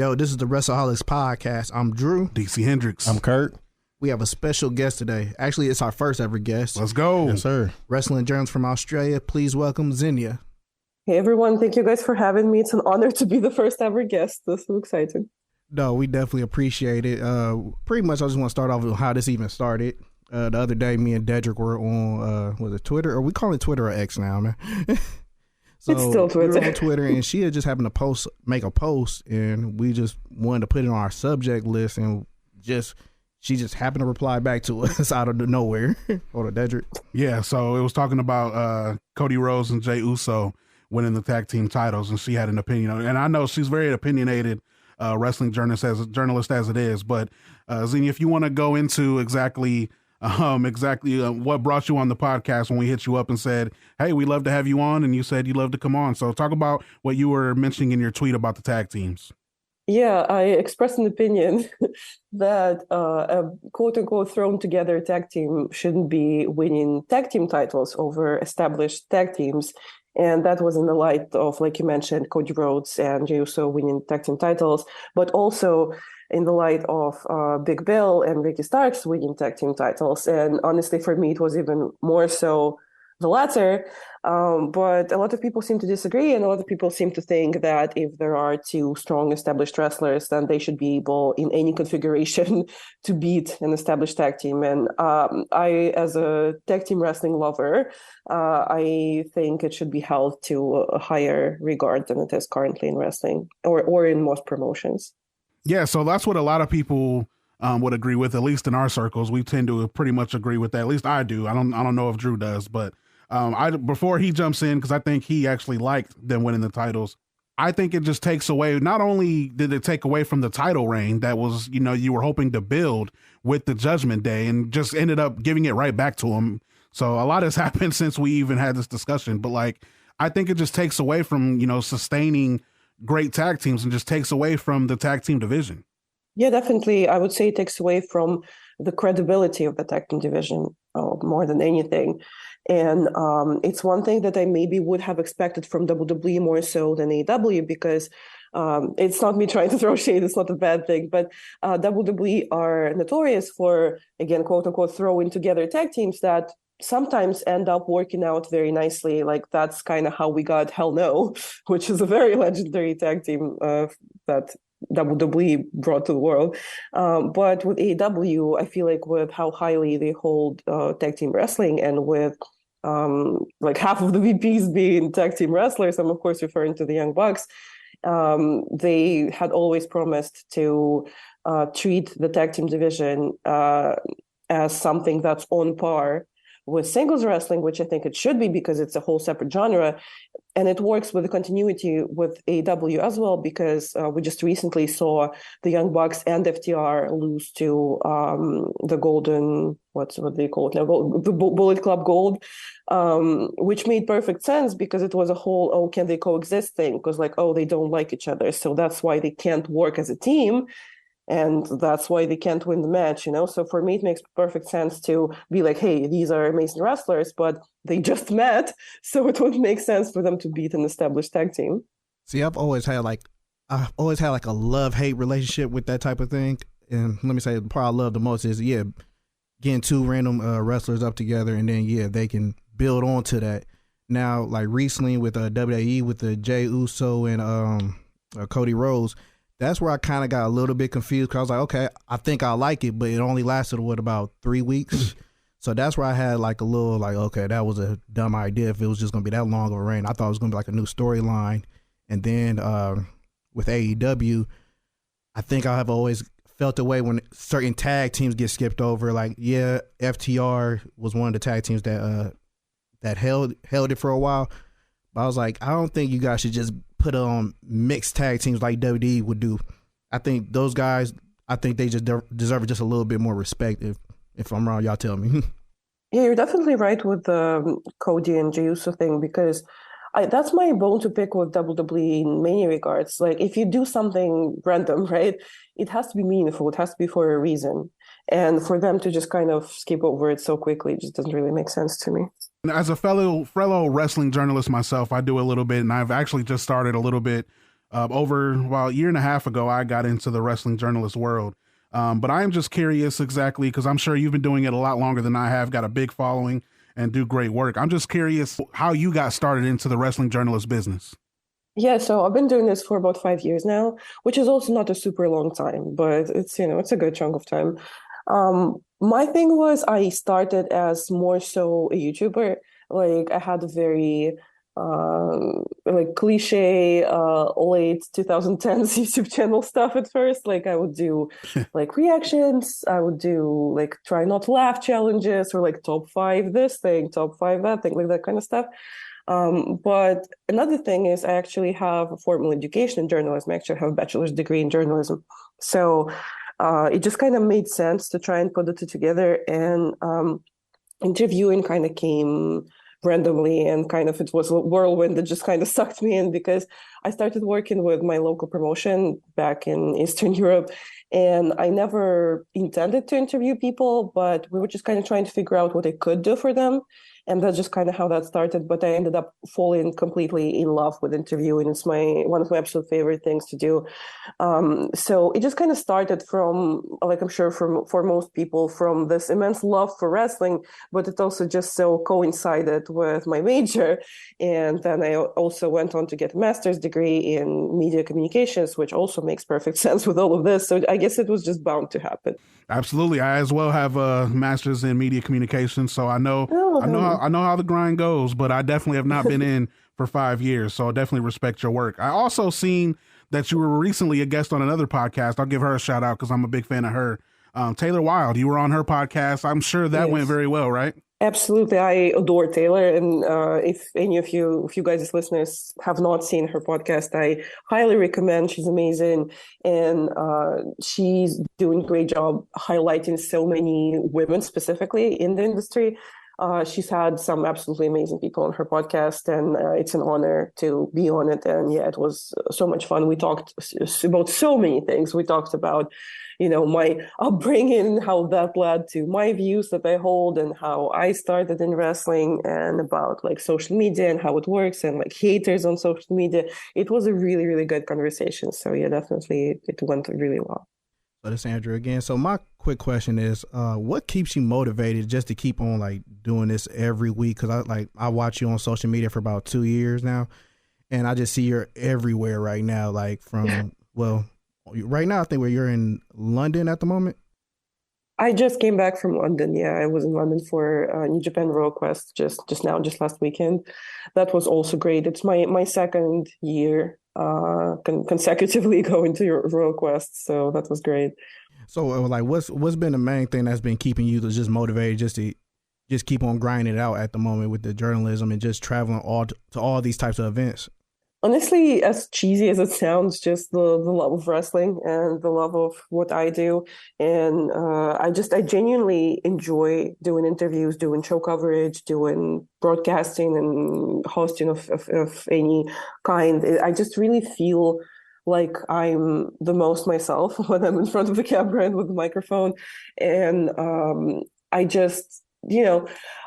Yo, this is the Wrestleholics podcast. I'm Drew. DC Hendricks. I'm Kurt. We have a special guest today. Actually, it's our first ever guest. Let's go. Yes, sir. Wrestling journalist from Australia. Please welcome Xenia. Hey everyone, thank you guys for having me. It's an honor to be the first ever guest. This is so exciting. No, we definitely appreciate it. Pretty much, I just want to start off with how this even started. The other day, me and Dedrick were on, was it Twitter? Or we call it Twitter or X now, man? So it's still Twitter. We were on Twitter, and she had just happened to make a post, and we just wanted to put it on our subject list, and she just happened to reply back to us out of nowhere. Hold on, Dedrick. Yeah, so it was talking about Cody Rhodes and Jey Uso winning the tag team titles, and she had an opinion on it. And I know she's very opinionated wrestling journalist as it is, but Xenia, if you want to go into exactly what brought you on the podcast when we hit you up and said, hey, we'd love to have you on, and you said you'd love to come on. So talk about what you were mentioning in your tweet about the tag teams. Yeah, I expressed an opinion that a quote-unquote thrown together tag team shouldn't be winning tag team titles over established tag teams. And that was in the light of, like you mentioned, Cody Rhodes and Jey Uso winning tag team titles, but also in the light of Big Bill and Ricky Starks winning tag team titles. And honestly, for me, it was even more so the latter. But a lot of people seem to disagree, and a lot of people seem to think that if there are two strong established wrestlers, then they should be able, in any configuration, to beat an established tag team. And I, as a tag team wrestling lover, I think it should be held to a higher regard than it is currently in wrestling or in most promotions. Yeah, so that's what a lot of people would agree with, at least in our circles. We tend to pretty much agree with that. At least I do. I don't know if Drew does, but before he jumps in, because I think he actually liked them winning the titles, I think it just takes away, not only did it take away from the title reign that was, you were hoping to build with the Judgment Day, and just ended up giving it right back to him. So a lot has happened since we even had this discussion, but I think it just takes away from, sustaining great tag teams, and just takes away from the tag team division. Yeah, definitely. I would say it takes away from the credibility of the tag team division more than anything. And it's one thing that I maybe would have expected from WWE more so than AEW, because it's not me trying to throw shade, it's not a bad thing, but WWE are notorious for, again, quote unquote, throwing together tag teams that sometimes end up working out very nicely. Like that's kind of how we got Hell No, which is a very legendary tag team that WWE brought to the world. But with AEW, I feel like with how highly they hold tag team wrestling, and with half of the VPs being tag team wrestlers, I'm of course referring to the Young Bucks, they had always promised to treat the tag team division as something that's on par with singles wrestling, which I think it should be, because it's a whole separate genre. And it works with the continuity with AEW as well, because we just recently saw the Young Bucks and FTR lose to the Golden, what they call it now, the Bullet Club Gold, which made perfect sense, because it was a whole, can they coexist thing? Because they don't like each other. So that's why they can't work as a team. And that's why they can't win the match, So for me, it makes perfect sense to be like, hey, these are amazing wrestlers, but they just met, so it would make sense for them to beat an established tag team. See, I've always had a love-hate relationship with that type of thing. And let me say, the part I love the most is, getting two random wrestlers up together, and then, they can build on to that. Now, recently with WWE, with the Jey Uso and Cody Rhodes, that's where I kind of got a little bit confused, because I was like, okay, I think I like it, but it only lasted, about 3 weeks? So that's where I had a little okay, that was a dumb idea if it was just going to be that long of a reign. I thought it was going to be a new storyline. And then with AEW, I think I have always felt the way when certain tag teams get skipped over. FTR was one of the tag teams that held it for a while. But I was like, I don't think you guys should just put on mixed tag teams like WWE would do. I think those guys, they just deserve just a little bit more respect. If I'm wrong, y'all tell me. Yeah, you're definitely right with the Cody and Jey Uso thing, because that's my bone to pick with WWE in many regards. If you do something random, right, it has to be meaningful. It has to be for a reason. And for them to just kind of skip over it so quickly just doesn't really make sense to me. As a fellow wrestling journalist myself, I do a little bit, and I've actually just started a little bit Well, a year and a half ago, I got into the wrestling journalist world. But I am just curious exactly, because I'm sure you've been doing it a lot longer than I have, got a big following and do great work. I'm just curious how you got started into the wrestling journalist business. Yeah, so I've been doing this for about 5 years now, which is also not a super long time, but it's a good chunk of time. My thing was I started as more so a YouTuber. Like I had a very like cliche late 2010s YouTube channel stuff at first. Like I would do like reactions, I would do like try not to laugh challenges or like top five this thing, top five that thing, like that kind of stuff. But another thing is I actually have a formal education in journalism. I actually have a bachelor's degree in journalism. So it just kind of made sense to try and put the two together. And interviewing kind of came randomly, and kind of it was a whirlwind that just kind of sucked me in, because I started working with my local promotion back in Eastern Europe, and I never intended to interview people, but we were just kind of trying to figure out what I could do for them. And that's just kind of how that started. But I ended up falling completely in love with interviewing. It's one of my absolute favorite things to do. So it just kind of started from, like I'm sure for most people, from this immense love for wrestling, but it also just so coincided with my major. And then I also went on to get a master's degree in media communications, which also makes perfect sense with all of this. So I guess it was just bound to happen. Absolutely. I as well have a master's in media communications, so Oh, I know how the grind goes, but I definitely have not been in for 5 years, so I definitely respect your work. I also seen that you were recently a guest on another podcast. I'll give her a shout out because I'm a big fan of her. Taylor Wilde, you were on her podcast. I'm sure that went yes. very well, right? Absolutely, I adore Taylor, and if any of you guys as listeners have not seen her podcast, I highly recommend. She's amazing, and she's doing a great job highlighting so many women specifically in the industry. She's had some absolutely amazing people on her podcast, and it's an honor to be on it. And yeah, it was so much fun. We talked about so many things. We talked about, my upbringing, how that led to my views that I hold, and how I started in wrestling, and about like social media and how it works, and like haters on social media. It was a really, really good conversation. So yeah, definitely it went really well. So this is Andrew again. So my quick question is, what keeps you motivated just to keep on like doing this every week? Because I watch you on social media for about 2 years now, and I just see you're everywhere right now. Like well, right now I think where you're in London at the moment. I just came back from London. Yeah, I was in London for New Japan Royal Quest just last weekend. That was also great. It's my second year consecutively going to Royal Quest, so that was great. So like, what's been the main thing that's been keeping you to just motivated just to just keep on grinding it out at the moment with the journalism and just traveling to all these types of events? Honestly, as cheesy as it sounds, just the love of wrestling and the love of what I do. And I genuinely enjoy doing interviews, doing show coverage, doing broadcasting and hosting of any kind. I just really feel like I'm the most myself when I'm in front of the camera and with the microphone. And I just,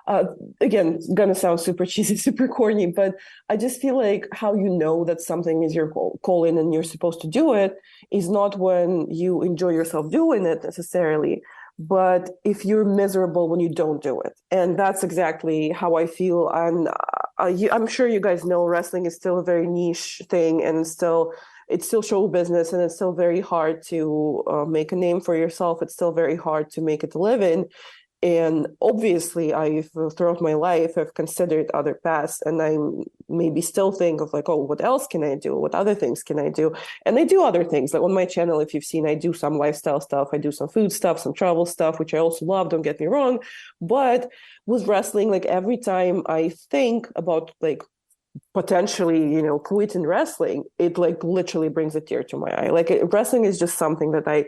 uh, again, it's gonna sound super cheesy, super corny, but I just feel like how you know that something is your calling and you're supposed to do it is not when you enjoy yourself doing it necessarily, but if you're miserable when you don't do it. And that's exactly how I feel. And I'm sure you guys know wrestling is still a very niche thing, and it's still show business, and it's still very hard to make a name for yourself. It's still very hard to make it a living. And obviously, I've throughout my life, I've considered other paths, and I maybe still think of like, oh, what else can I do? What other things can I do? And I do other things. Like on my channel, if you've seen, I do some lifestyle stuff, I do some food stuff, some travel stuff, which I also love. Don't get me wrong, but with wrestling, like every time I think about like potentially, quitting wrestling, it like literally brings a tear to my eye. Like wrestling is just something that I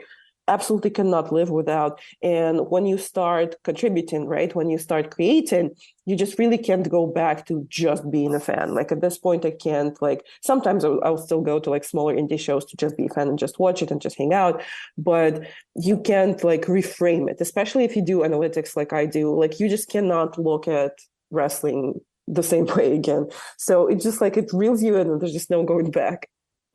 absolutely cannot live without. And when you start contributing, right, when you start creating, you just really can't go back to just being a fan. Like at this point, I can't, like sometimes I'll still go to like smaller indie shows to just be a fan and just watch it and just hang out. But you can't like reframe it, especially if you do analytics like I do. Like you just cannot look at wrestling the same way again. So it's just like it reels you in and there's just no going back.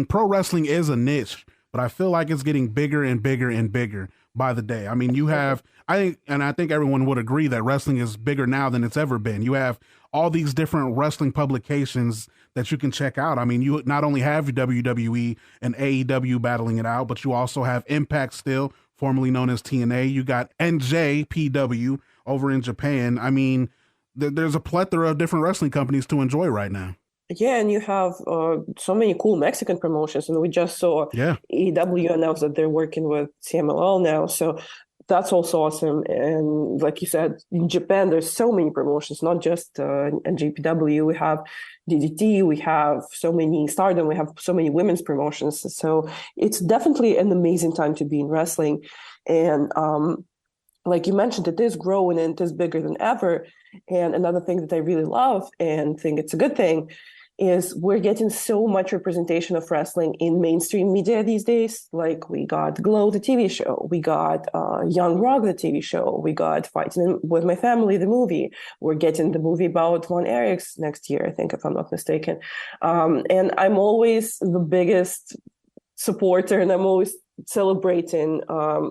pro wrestling is a niche, but I feel like it's getting bigger and bigger and bigger by the day. I mean, you have, I think everyone would agree that wrestling is bigger now than it's ever been. You have all these different wrestling publications that you can check out. I mean, you not only have WWE and AEW battling it out, but you also have Impact still, formerly known as TNA. You got NJPW over in Japan. I mean, there's a plethora of different wrestling companies to enjoy right now. Yeah, and you have so many cool Mexican promotions, and we just saw AEW announce that they're working with CMLL now, so that's also awesome. And like you said, in Japan, there's so many promotions, not just NJPW. We have DDT, we have so many Stardom, we have so many women's promotions. So it's definitely an amazing time to be in wrestling. And like you mentioned, it is growing and it is bigger than ever. And another thing that I really love and think it's a good thing is we're getting so much representation of wrestling in mainstream media these days. Like we got Glow, the TV show. We got Young Rock, the TV show. We got Fighting with My Family, the movie. We're getting the movie about Von Erichs next year, I think, if I'm not mistaken. And I'm always the biggest supporter, and I'm always celebrating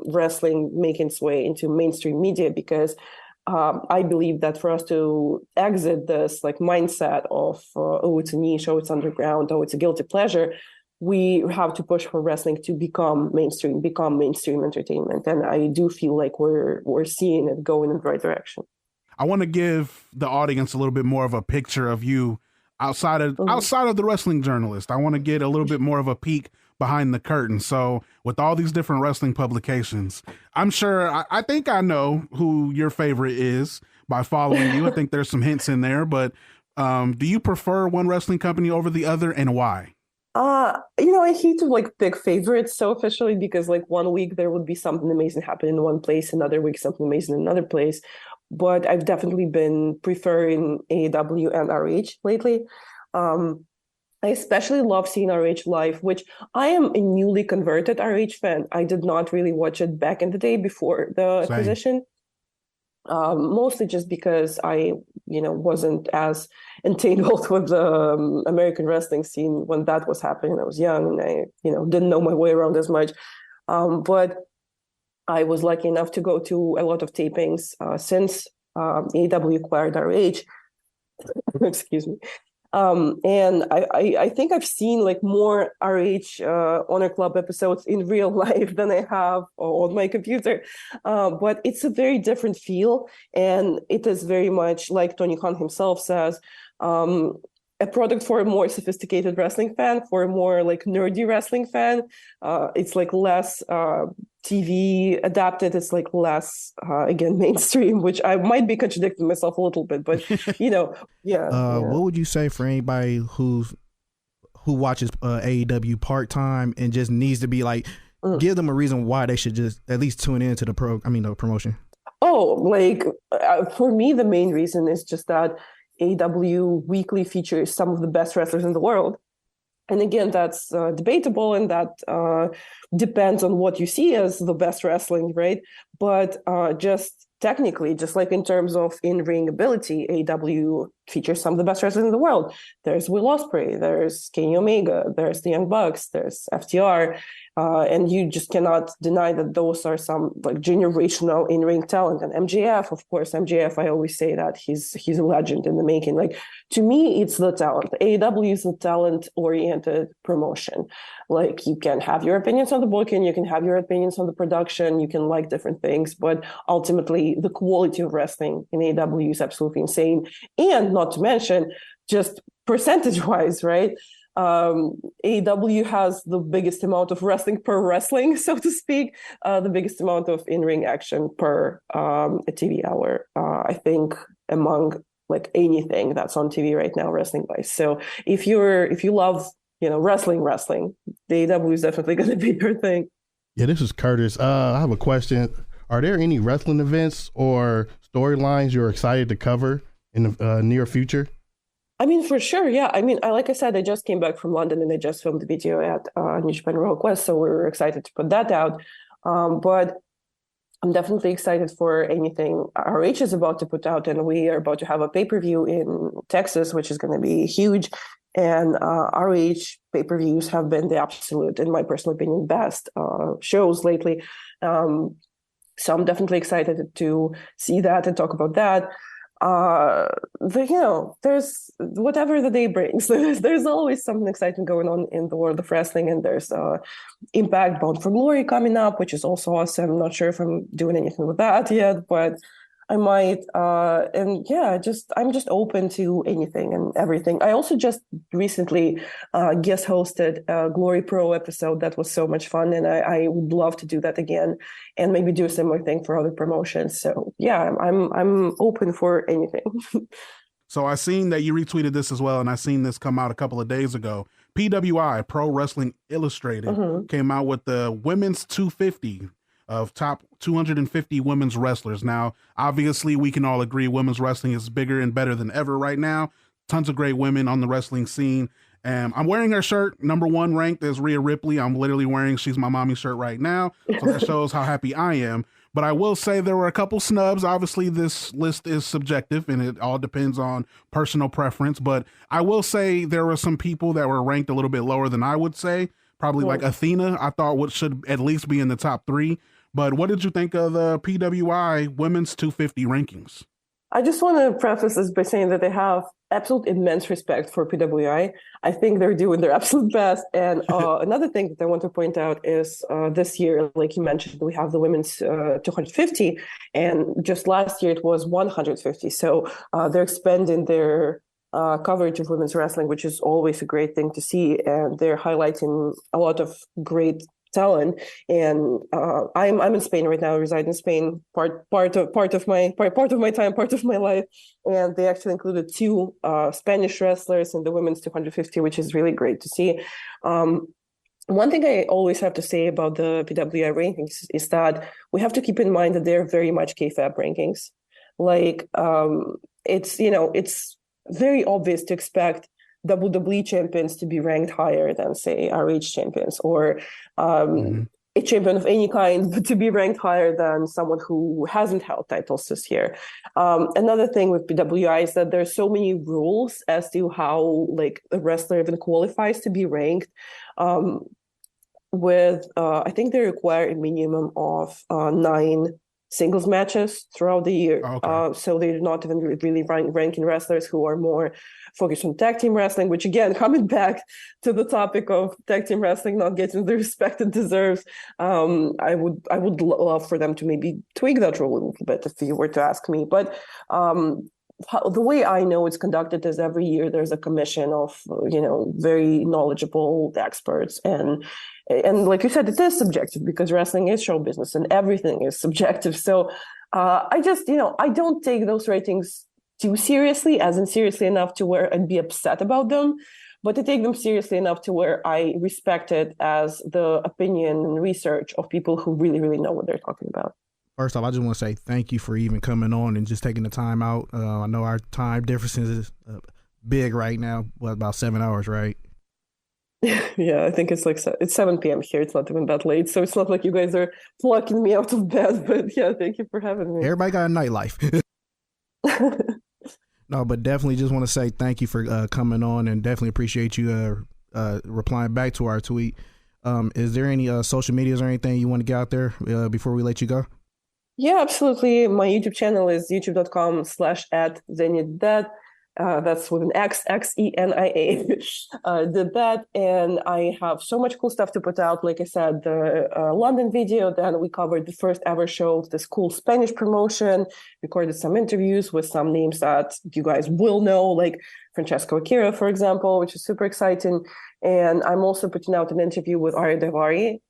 wrestling making its way into mainstream media, because I believe that for us to exit this like mindset of oh, it's a niche, oh, it's underground, oh, it's a guilty pleasure, we have to push for wrestling to become mainstream entertainment. And I do feel like we're seeing it going in the right direction. I want to give the audience a little bit more of a picture of you outside of the wrestling journalist. I want to get a little bit more of a peek behind the curtain. So with all these different wrestling publications, I'm sure, I think I know who your favorite is by following you. I think there's some hints in there, but do you prefer one wrestling company over the other, and why? I hate to like pick favorites so officially, because like one week there would be something amazing happening in one place, another week something amazing in another place. But I've definitely been preferring AEW and RH lately. I especially love seeing RH live, which I am a newly converted RH fan. I did not really watch it back in the day before the acquisition. Mostly just because I, wasn't as entangled with the American wrestling scene when that was happening. I was young and I, didn't know my way around as much. But I was lucky enough to go to a lot of tapings since AEW acquired RH. Excuse me. And I think I've seen like more RH Honor Club episodes in real life than I have on my computer. But it's a very different feel. And it is very much, like Tony Khan himself says, a product for a more sophisticated wrestling fan, for a more like nerdy wrestling fan. It's like less TV adapted. It's like less, again, mainstream, which I might be contradicting myself a little bit, but What would you say for anybody who watches AEW part-time and just needs to be like, give them a reason why they should just at least tune into the promotion? Oh, like for me, the main reason is just that AEW weekly features some of the best wrestlers in the world. And again, that's debatable, and that depends on what you see as the best wrestling, right? But just technically, just like in terms of in-ring ability, AEW features some of the best wrestlers in the world. There's Will Ospreay, there's Kenny Omega, there's the Young Bucks, there's FTR. And you just cannot deny that those are some like generational in-ring talent. And MJF, of course, I always say that he's a legend in the making. Like, to me, it's the talent. AEW is a talent-oriented promotion. Like, you can have your opinions on the booking, you can have your opinions on the production, you can like different things, but ultimately the quality of wrestling in AEW is absolutely insane. And not to mention, just percentage-wise, right? AEW has the biggest amount of wrestling per wrestling, so to speak, the biggest amount of in-ring action per a TV hour, I think, among like anything that's on TV right now, wrestling wise. So if you love wrestling, the AEW is definitely going to be your thing. Yeah, this is Curtis. I have a question. Are there any wrestling events or storylines you're excited to cover in the near future? I mean, for sure, yeah. I mean, like I said, I just came back from London and I just filmed the video at New Japan World Quest, so we were excited to put that out. But I'm definitely excited for anything RH is about to put out, and we are about to have a pay-per-view in Texas, which is going to be huge. And ROH pay-per-views have been the absolute, in my personal opinion, best shows lately. So I'm definitely excited to see that and talk about that. There's whatever the day brings. There's always something exciting going on in the world of wrestling, and there's Impact Bound for Glory coming up, which is also awesome. I'm not sure if I'm doing anything with that yet, but I might. And yeah, I'm just open to anything and everything. I also just recently guest hosted a Glory Pro episode that was so much fun, and I would love to do that again, and maybe do a similar thing for other promotions. So yeah, I'm open for anything. So I seen that you retweeted this as well, and I seen this come out a couple of days ago. PWI, Pro Wrestling Illustrated, came out with the women's 250 of top 250 women's wrestlers. Now, obviously, we can all agree women's wrestling is bigger and better than ever right now. Tons of great women on the wrestling scene. And I'm wearing her shirt. Number one ranked is Rhea Ripley. I'm literally wearing She's My Mommy shirt right now. So that shows how happy I am. But I will say there were a couple snubs. Obviously, this list is subjective and it all depends on personal preference. But I will say there were some people that were ranked a little bit lower than I would say. Probably like Athena, I thought should at least be in the top 3. But what did you think of the PWI Women's 250 rankings? I just want to preface this by saying that I have absolute immense respect for PWI. I think they're doing their absolute best. And another thing that I want to point out is this year, like you mentioned, we have the women's 250, and just last year it was 150. So they're expanding their coverage of women's wrestling, which is always a great thing to see. And they're highlighting a lot of great talent. And I'm in Spain right now. I reside in Spain part of my time, part of my life. And they actually included 2 Spanish wrestlers in the women's 250, which is really great to see. One thing I always have to say about the PWI rankings is that we have to keep in mind that they're very much kayfabe rankings. Like it's very obvious to expect WWE champions to be ranked higher than, say, ROH champions, or a champion of any kind to be ranked higher than someone who hasn't held titles this year. Another thing with PWI is that there's so many rules as to how like a wrestler even qualifies to be ranked. I think they require a minimum of 9 singles matches throughout the year. So they're not even really ranking wrestlers who are more focused on tag team wrestling, which again, coming back to the topic of tag team wrestling not getting the respect it deserves, I would love for them to maybe tweak that rule a little bit if you were to ask me. But the way I know it's conducted is every year there's a commission of very knowledgeable experts, and like you said, it is subjective because wrestling is show business and everything is subjective. So I just I don't take those ratings too seriously, as in seriously enough to where I'd be upset about them, but to take them seriously enough to where I respect it as the opinion and research of people who really, really know what they're talking about. First off, I just want to say thank you for even coming on and just taking the time out. I know our time differences is big right now. About 7 hours, right? Yeah, I think it's 7 p.m. here. It's not even that late, so it's not like you guys are plucking me out of bed. But yeah, thank you for having me. Everybody got a nightlife. No, but definitely just want to say thank you for coming on, and definitely appreciate you replying back to our tweet. Is there any social medias or anything you want to get out there before we let you go? Yeah, absolutely. My YouTube channel is youtube.com/@XeniaDidThat. That's with an X, Xenia. Did that, and I have so much cool stuff to put out. Like I said, the London video, then we covered the first ever show of this cool Spanish promotion, recorded some interviews with some names that you guys will know, like Francesco Akira, for example, which is super exciting. And I'm also putting out an interview with Ari Daivari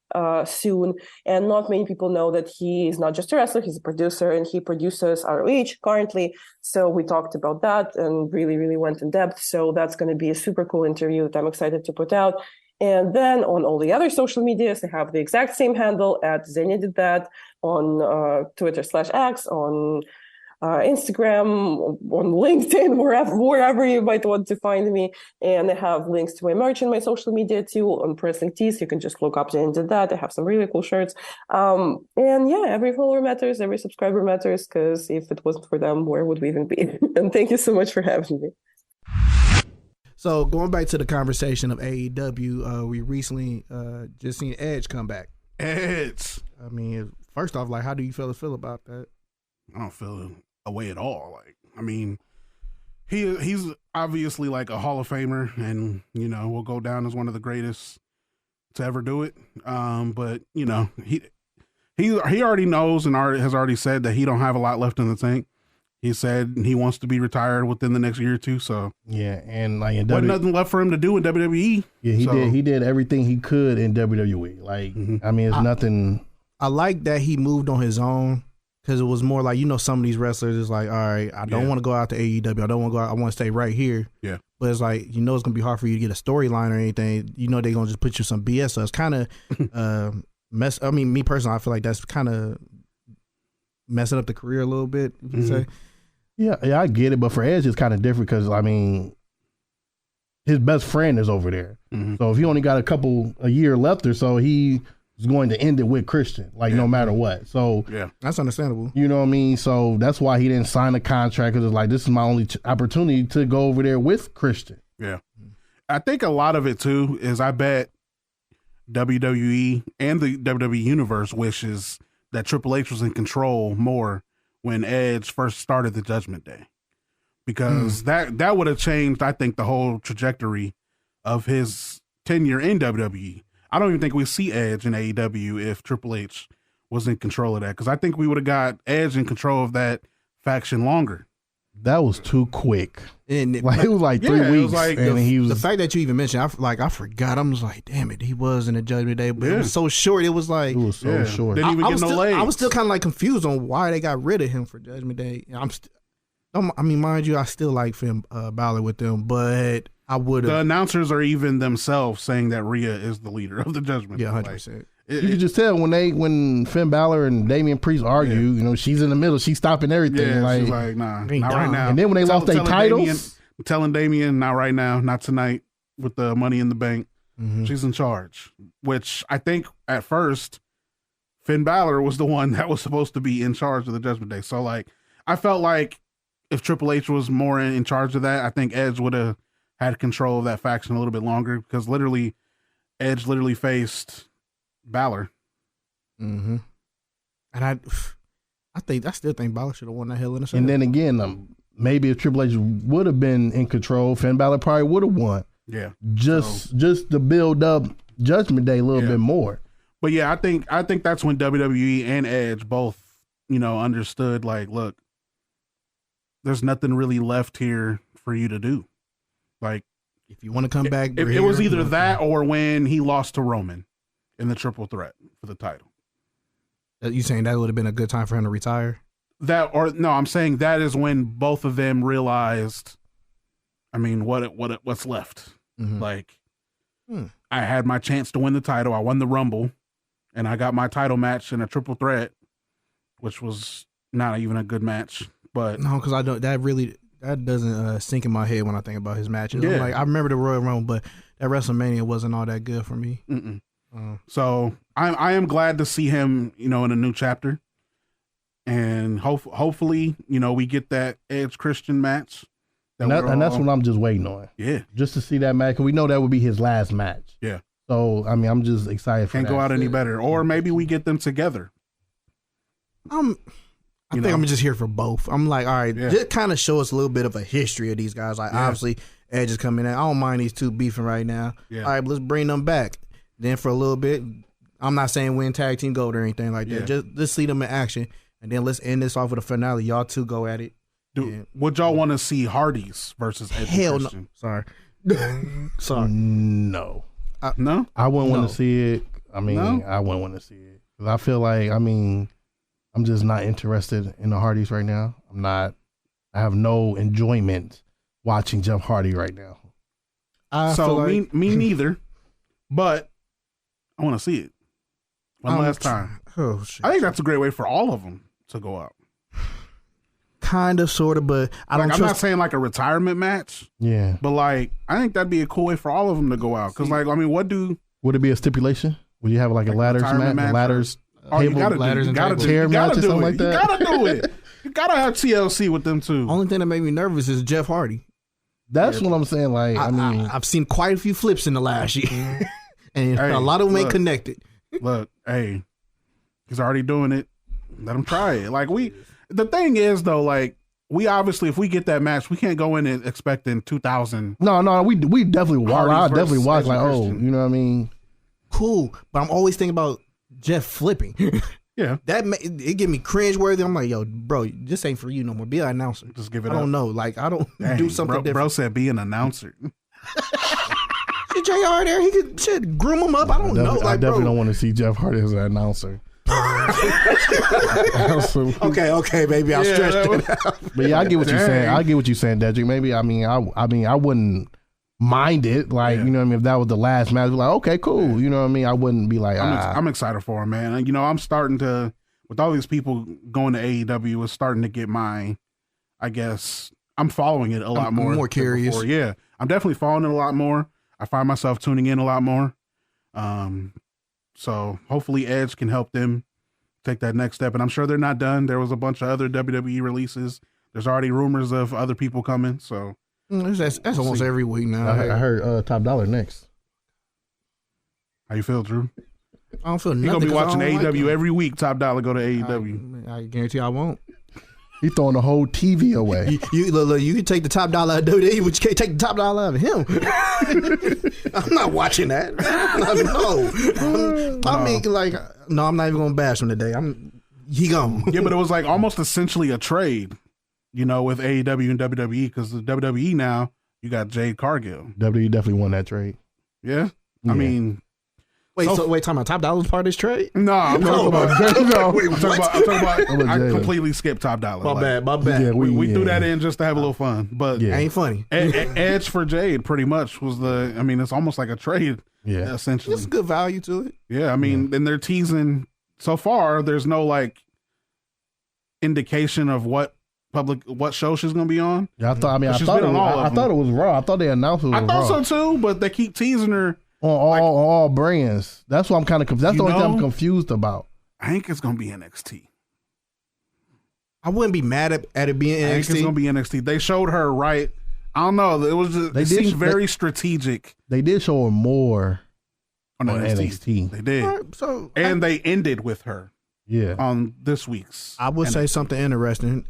soon. And not many people know that he is not just a wrestler, he's a producer, and he produces ROH currently. So we talked about that and really, really went in depth. So that's going to be a super cool interview that I'm excited to put out. And then on all the other social medias, I have the exact same handle at Xenia Did That on Twitter/X, on Instagram, on LinkedIn, wherever you might want to find me. And I have links to my merch in my social media too on Wrestling Tees. You can just look up Xenia Did That. I have some really cool shirts. And yeah, every follower matters, every subscriber matters, because if it wasn't for them, where would we even be? And thank you so much for having me. So going back to the conversation of AEW, we recently just seen Edge come back. Edge. I mean, first off, like, how do you fellas feel about that? I don't feel a way at all. Like, I mean, he's obviously like a Hall of Famer, and you know, will go down as one of the greatest to ever do it. But you know, he already knows and has already said that he don't have a lot left in the tank. He said he wants to be retired within the next year or two. So yeah, and like wasn't nothing left for him to do in WWE. Yeah, he did everything he could in WWE. Like, I mean, it's nothing. I like that he moved on his own, because it was more like, you know, some of these wrestlers is like, all right, I don't want to go out to AEW. I don't want to go out. I want to stay right here. Yeah. But it's like, you know, it's going to be hard for you to get a storyline or anything. You know, they're going to just put you some BS. So it's kind of I mean, me personally, I feel like that's kind of messing up the career a little bit, you can say. Yeah, I get it. But for Edge, it's kind of different because, I mean, his best friend is over there. So if he only got a year left or so, he is going to end it with Christian, like no matter what. So that's understandable. You know what I mean? So that's why he didn't sign a contract, because it's like, this is my only opportunity to go over there with Christian. Yeah. I think a lot of it too is, I bet WWE and the WWE universe wishes that Triple H was in control more when Edge first started the Judgment Day, because that would have changed, I think, the whole trajectory of his tenure in WWE. I don't even think we see Edge in AEW if Triple H was in control of that, because I think we would have got Edge in control of that faction longer. That was too quick. And it was like 3 weeks. Like the fact that you even mentioned, I forgot. I was like, damn it, he was in the Judgment Day, but it was so short. It was like, short. Didn't even get no legs. I was still kind of like confused on why they got rid of him for Judgment Day. I mean, mind you, I still like Finn Balor with them, but I would have. The announcers are even themselves saying that Rhea is the leader of the Judgment. Yeah, 100%. You can just tell when Finn Balor and Damian Priest argue, you know, she's in the middle, she's stopping everything. Yeah, she's like, nah, not right now. And then when they lost their titles, telling Damian, not right now, not tonight, with the Money in the Bank. She's in charge, which I think at first Finn Balor was the one that was supposed to be in charge of the Judgment Day. So like, I felt like if Triple H was more in charge of that, I think Edge would have had control of that faction a little bit longer, because Edge literally faced Balor. And I still think Balor should have won that Hell in a Cell. And then again, maybe if Triple H would have been in control, Finn Balor probably would have won. Yeah, just to build up Judgment Day a little bit more. But yeah, I think that's when WWE and Edge both, you know, understood, like, look, there's nothing really left here for you to do. Like, if you want to come back, it was either that or when he lost to Roman in the triple threat for the title. You saying that would have been a good time for him to retire? I'm saying that is when both of them realized, I mean, what's left. Like, I had my chance to win the title. I won the Rumble, and I got my title match in a triple threat, which was not even a good match. But no, because I don't. That doesn't sink in my head when I think about his matches. Yeah. Like, I remember the Royal Rumble, but that WrestleMania wasn't all that good for me. So I am glad to see him, you know, in a new chapter, and hopefully, you know, we get that Edge Christian match. And that's what I'm just waiting on. Yeah, just to see that match, because we know that would be his last match. Yeah. So I mean, I'm just excited for that. Can't go out any better. Or maybe we get them together. I think I'm just here for both. I'm like, all right, just kind of show us a little bit of a history of these guys. Like, obviously, Edge is coming in. I don't mind these two beefing right now. Yeah. All right, let's bring them back. Then for a little bit, I'm not saying win tag team gold or anything like that. Just see them in action, and then let's end this off with a finale. Y'all two go at it. Would y'all want to see Hardys versus Edge? Hell no. Sorry. No. No? I wouldn't want to see it. I mean, I wouldn't want to see it. Because I feel like, I mean, I'm just not interested in the Hardys right now. I have no enjoyment watching Jeff Hardy right now. Me neither. But I want to see it one last time. Oh, shit. I think that's a great way for all of them to go out. Kind of, sort of, but I'm not saying like a retirement match. Yeah. But like, I think that'd be a cool way for all of them to go out. Because like, I mean, would it be a stipulation? Would you have like a ladders match? Ladders, ladders and chair match or something like that? You gotta do it. You gotta have TLC with them too. Only thing that made me nervous is Jeff Hardy. That's what I'm saying. Like, I mean, I've seen quite a few flips in the last year, and Hey, a lot of them ain't look. connected. Look, hey, he's already doing it. Let him try it. Like the thing is though, like we obviously, if we get that match, we can't go in and expecting 2,000. no, we definitely watch. I Hardy's definitely versus watch. Edge Like, and oh, Christian. you know what I mean? Cool, but I'm always thinking about Jeff flipping. Yeah, It give me cringe worthy. I'm like, yo, bro, this ain't for you no more. Be an announcer. just give it I up. don't know. Like, I don't Dang, do something bro, different. Bro said be an announcer. Shit, JR there, he could shit, groom him up. I don't know. I Like, definitely bro. don't want to see Jeff Hardy as an announcer. Okay, baby, I'll stretch that out. But yeah, I get what you're saying. Dang. I get what you're saying, Dedrick. Maybe I mean I wouldn't mind it. Like, Yeah. you know what I mean, if that was the last match, like, okay, cool. You know what I mean? I wouldn't be like, I'm excited for him, man. And, you know, I'm starting to, with all these people going to AEW, it's starting to get my, I guess, I'm following it a lot I'm more. more than curious. before. Yeah, I'm definitely following it a lot more. I find myself tuning in a lot more. So hopefully Edge can help them take that next step. And I'm sure they're not done. There was a bunch of other WWE releases. There's already rumors of other people coming. So That's almost every week now. I heard Top Dollar next. how you feel, Drew? I don't feel You're nothing. going to be 'cause I watching don't like AEW him. every week. Top Dollar go to AEW. I guarantee I won't. He throwing the whole TV away. Look, you can take the top dollar out of WWE, but you can't take the top dollar out of him. I'm not watching that. No. I mean, like, no, I'm not even gonna bash him today. He gone. Yeah, but it was like almost essentially a trade, you know, with AEW and WWE, because the WWE now, you got Jade Cargill. WWE definitely won that trade. Yeah? Yeah. I mean, Wait, talking about top dollar was part of this trade? no, I'm talking about, I'm talking about I Jada. completely skipped Top Dollar. My bad. Yeah, We threw that in just to have a little fun. But Yeah. Ain't funny. Edge for Jade pretty much was it's almost like a trade, Yeah. essentially. There's good value to it. Yeah, I mean, and they're teasing, so far, there's no like indication of what show she's going to be on. Yeah, I thought She's been on all of I them. thought it was Raw. I thought they announced it was I thought Raw. so too, but they keep teasing her. On all brands. That's what I'm kind of confused. That's the You only thing I'm know? confused about. I think it's going to be NXT. I wouldn't be mad at it being I think it's going to NXT. be NXT. They showed her right. I don't know. It was just, They it did- seems very strategic They did show her more on on NXT. NXT. They did. Alright, so And they ended with her Yeah. on this week's. I would say something interesting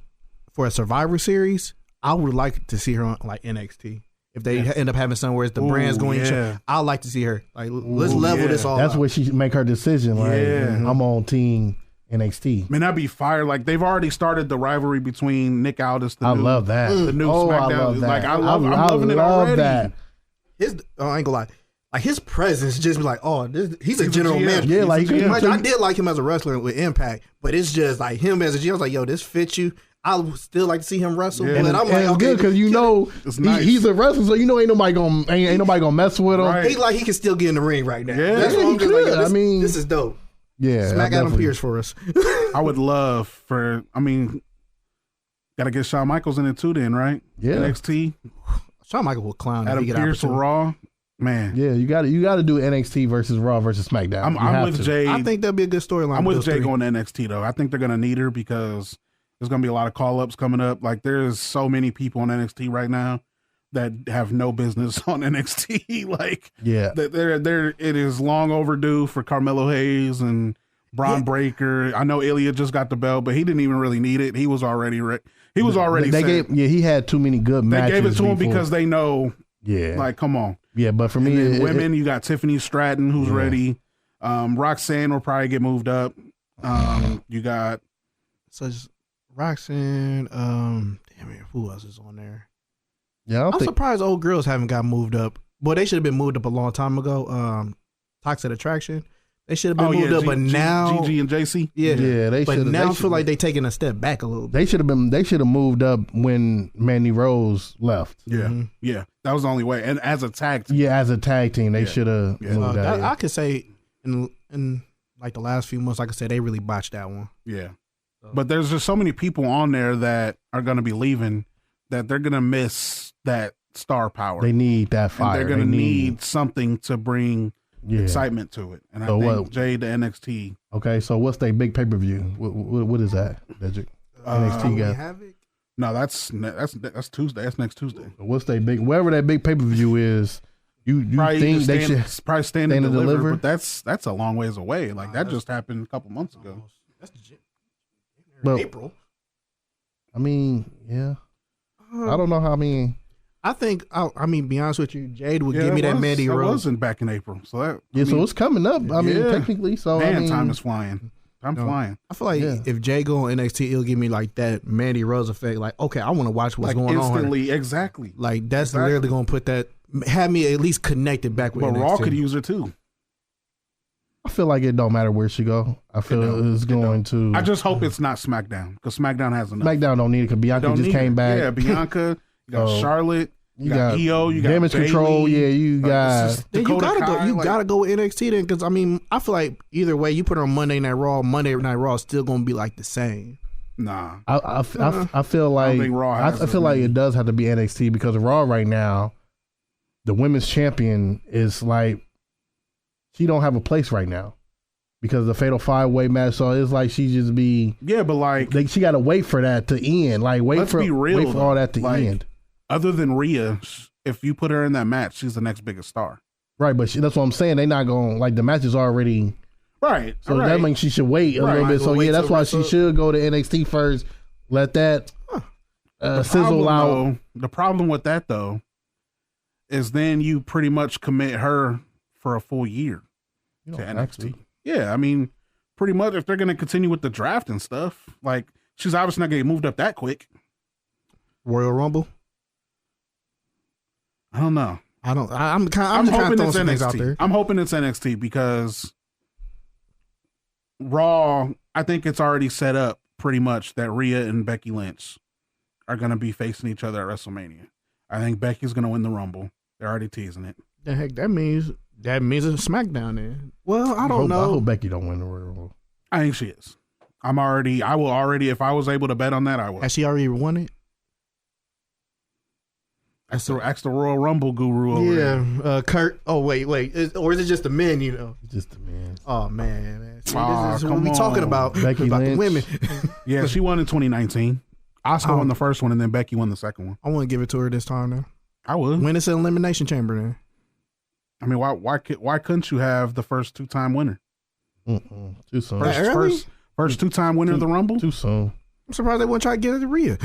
for a Survivor Series. I would like to see her on like NXT. If they end up having somewhere where the brand's Ooh, going, yeah. I'd like to see her. Like, let's Ooh, level yeah. this all. That's out. where she make her decision. Like, Yeah. I'm on team NXT. Man, that'd be fire. Like, they've already started the rivalry between Nick Aldis, I love that. the new I SmackDown. love that. Like, I'm loving it already. that. I ain't gonna lie. Like his presence just be like, oh, he's a general GM. manager. Yeah, like, He's a you GM. can- I did like him as a wrestler with Impact, but it's just like him as a GM. I was like, yo, this fits you. I would still like to see him wrestle, Yeah. but I'm And like, it's okay, good because you know It's nice. he's a wrestler, so you know ain't nobody gonna mess with him. Right. he like he can still get in the ring right now. Yeah. That's Yeah, what I'm he just like, yo, could. I mean- this is dope. Yeah, Smack Adam definitely. Pierce for us. I would love for, got to get Shawn Michaels in it too then, right? Yeah. NXT, Shawn Michaels will clown if Adam he get Pierce, opportunity. Raw. Man, Yeah, you got to do NXT versus Raw versus SmackDown. I'm You have with to. Jay. I think that'd be a good storyline. I'm with those Jay three. going to NXT though. I think they're going to need her because there's going to be a lot of call-ups coming up. Like there's so many people on NXT right now that have no business on NXT. Like Yeah, they're it is long overdue for Carmelo Hayes and Braun Breaker. I know Ilya just got the belt, but he didn't even really need it. He was already he was already they set. gave. Yeah, he had too many good They matches. gave it to him before. because they know, yeah, like, come on. yeah. But for And me, then women, you got Tiffany Stratton, who's Yeah. ready. Roxanne will probably get moved up. You got So it's Roxanne. Damn it, who else is on there? yeah, I don't I'm think surprised old girls haven't got moved up. Well, they should have been moved up a long time ago. Toxic Attraction. They should have been moved up, but now, Gigi and JC. yeah, they but should. now I feel like they taking a step back a little bit. They should have been. They should have moved up when Mandy Rose left. Yeah, Mhm. yeah, that was the only way. And as a tag team, Yeah, as a tag team, they Yeah. should have Yeah. moved up. I could say in like the last few months, like I said, they really botched that one. yeah. But there's just so many people on there that are going to be leaving that they're going to miss that star power. They need that and fire. they're going to They need something to bring yeah. excitement to it. And I So think what- Jade to NXT. Okay, so what's their big pay per view? What is that? NXT Halloween got Havoc? No, that's Tuesday. That's next Tuesday. What's that big? Wherever that big pay per view is, you think they should probably stand and deliver? But that's a long ways away. Like that just happened a couple months ago. That's April. I mean, yeah. I don't know how. I mean, I think. Be honest with you, Jade would give me that Mandy Rose. It Rose. wasn't back in April, so that. So it's coming up. I mean, technically, so man, time is flying. I'm flying. I feel like if Jay go on NXT, it'll give me like that Mandy Rose effect. Like, okay, I want to watch what's going instantly, on. Exactly. Like that's literally going to put that, have me at least connected back with. But NXT. Raw could use her too. I feel like it don't matter where she go. I feel it's going to. I just hope it's not SmackDown because SmackDown has enough. SmackDown don't need it because Bianca just came back. Yeah, Bianca. You got Charlotte. You got Io. You got Damage Bayley, Control. Yeah, you got. Then you gotta go. You gotta go with NXT then, because I feel like either way you put her on Monday Night Raw is still gonna be like the same. Nah, I feel like I feel like it does have to be NXT because Raw right now, the women's champion is like she don't have a place right now because the Fatal 5-Way match. So it's like she just be but like she got to wait for that to end. Like wait for all that to end. Other than Rhea, if you put her in that match, she's the next biggest star. Right, but that's what I'm saying. They're not going like the match is already right. So that means she should wait a little bit. So that's why she should go to NXT first. Let that sizzle out. The problem with that though is then you pretty much commit her for a full year to NXT. Yeah, I mean, pretty much if they're going to continue with the draft and stuff, like she's obviously not going to get moved up that quick. Royal Rumble. I don't know. I'm hoping it's NXT. I'm hoping it's NXT because Raw, I think it's already set up pretty much that Rhea and Becky Lynch are going to be facing each other at WrestleMania. I think Becky's going to win the Rumble. They're already teasing it. The heck, that means it's SmackDown then. Well, I don't know. I hope Becky don't win the Royal Rumble. I think she is. I will already, if I was able to bet on that, I would. Has she already won it? Ask the Royal Rumble guru over there. Kurt. Oh, wait. Or is it just the men, Just the men. Oh, man. See, this is what we talking about. Becky about Lynch. the women. Yeah, she won in 2019. Asuka won the first one, and then Becky won the second one. I want to give it to her this time, though. I would. When it's an Elimination Chamber, then. I mean, why couldn't you have the first two-time winner? Too soon. First two-time winner of the Rumble? Too soon. I'm surprised they wouldn't try to get it to Rhea.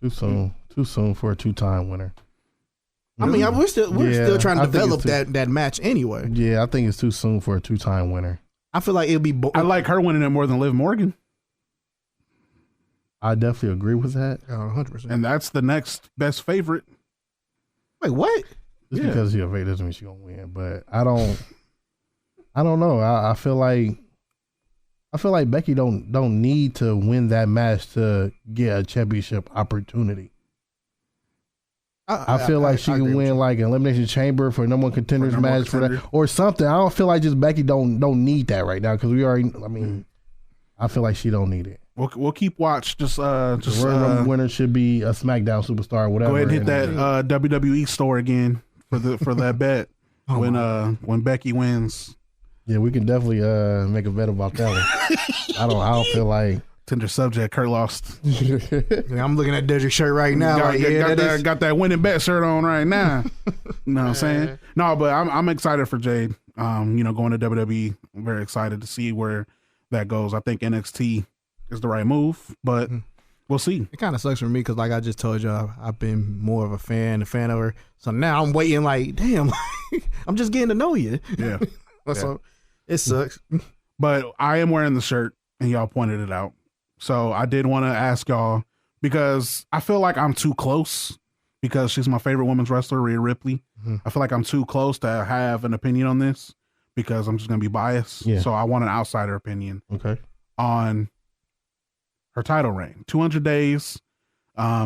Too soon. Too soon for a two-time winner. I mean, we're still trying to develop that match anyway. Yeah, I think it's too soon for a two-time winner. I feel like it'll be. I like her winning it more than Liv Morgan. I definitely agree with that. 100%. And that's the next best favorite. Wait, what? Just because she's a favorite doesn't mean she's gonna win. But I don't know. I feel like Becky don't need to win that match to get a championship opportunity. I feel like she can win like an Elimination Chamber for number one contenders match for that or something. I don't feel like just Becky don't need that right now because we already. I mean, I feel like she don't need it. We'll keep watch. Just winner should be a SmackDown superstar. Whatever. Go ahead and hit that WWE store again for that bet when Becky wins. Yeah, we can definitely make a bet about that one. I don't feel like. Tender subject. Kurt lost. Yeah, I'm looking at Dedrick's shirt right now. Got that winning bet shirt on right now. You know what I'm saying? No, but I'm excited for Jade. Going to WWE. I'm very excited to see where that goes. I think NXT is the right move, but we'll see. It kind of sucks for me because, like I just told y'all, I've been more of a fan of her. So now I'm waiting. Like, damn, I'm just getting to know you. Yeah. So it sucks. But I am wearing the shirt, and y'all pointed it out. So I did want to ask y'all because I feel like I'm too close because she's my favorite women's wrestler, Rhea Ripley. Mm-hmm. I feel like I'm too close to have an opinion on this because I'm just going to be biased. Yeah. So I want an outsider opinion on her title reign. 200 days.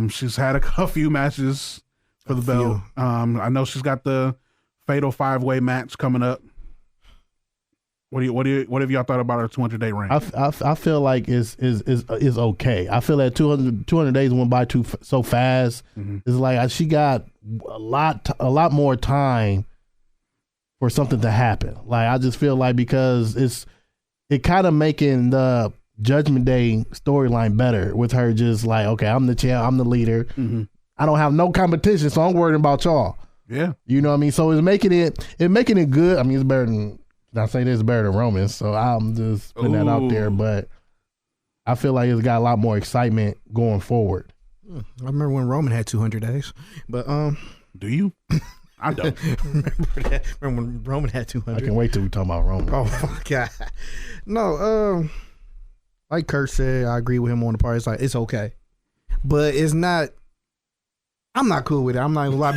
She's had a few matches for the belt. I know she's got the Fatal 5-Way match coming up. What have y'all thought about her 200-day reign? I feel like is okay. I feel that 200 days went by so fast. Mm-hmm. It's like she got a lot more time for something to happen. Like I just feel like because it kind of making the Judgment Day storyline better with her just like, okay, I'm the champ, I'm the leader. Mm-hmm. I don't have no competition, so I'm worried about y'all. Yeah. You know what I mean? So it's making it good. I mean, it's better than, I say this is better than Roman, so I'm just putting that out there, but I feel like it's got a lot more excitement going forward. I remember when Roman had 200 days, but do you? I don't remember when Roman had 200. I can wait till we talk about Roman. Oh my god, no. Like Kurt said, I agree with him on the part. It's like it's okay, but it's not. I'm not cool with it. I'm not gonna lie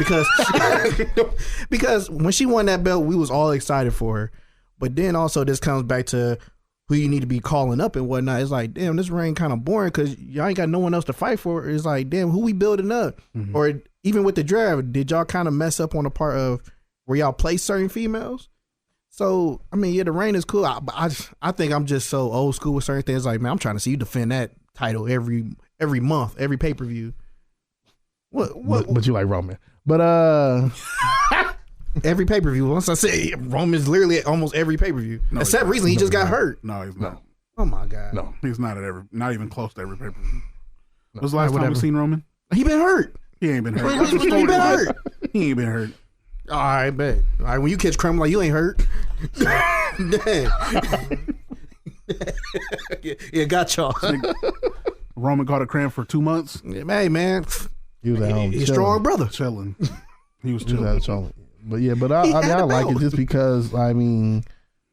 because when she won that belt, we was all excited for her. But then also this comes back to who you need to be calling up and whatnot. It's like, damn, this reign kind of boring because y'all ain't got no one else to fight for. It's like, damn, who we building up? Mm-hmm. Or even with the draft, did y'all kind of mess up on the part of where y'all place certain females? So, I mean, yeah, the reign is cool. I think I'm just so old school with certain things. Like, man, I'm trying to see you defend that title every month, every pay-per-view. But you like Roman. But every pay-per-view. Once I say Roman's literally almost every pay-per-view. No, except recently he just got hurt. No, he's not. Oh my god. No, he's not not even close to every pay-per-view. When's the last time we seen Roman? He been hurt. He ain't been hurt. He been hurt. He ain't been hurt. All right, bet. All right, when you catch crumb like you ain't hurt. Yeah, got y'all. Roman caught a cramp for 2 months. Yeah, hey man. He was at home. He's strong brother. Chilling. He was chilling. But yeah, I like it just because, I mean,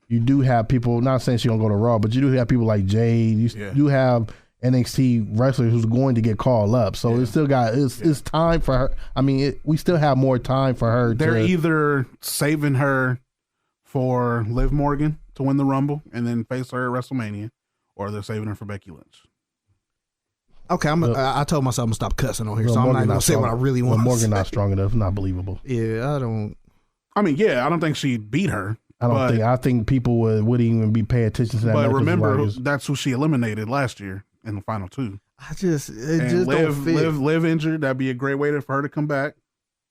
you do have people, not saying she don't go to Raw, but you do have people like Jade. You do have NXT wrestlers who's going to get called up. So it's still got, it's time for her. I mean, we still have more time for her. They're either saving her for Liv Morgan to win the Rumble and then face her at WrestleMania, or they're saving her for Becky Lynch. Okay, I told myself I'm gonna stop cussing on here, so I'm not gonna say what I really want. Morgan not strong enough, not believable. Yeah, I don't think she beat her. I think people wouldn't even be paying attention to that. But remember, that's who she eliminated last year in the final two. It just don't fit. Liv injured. That'd be a great way for her to come back.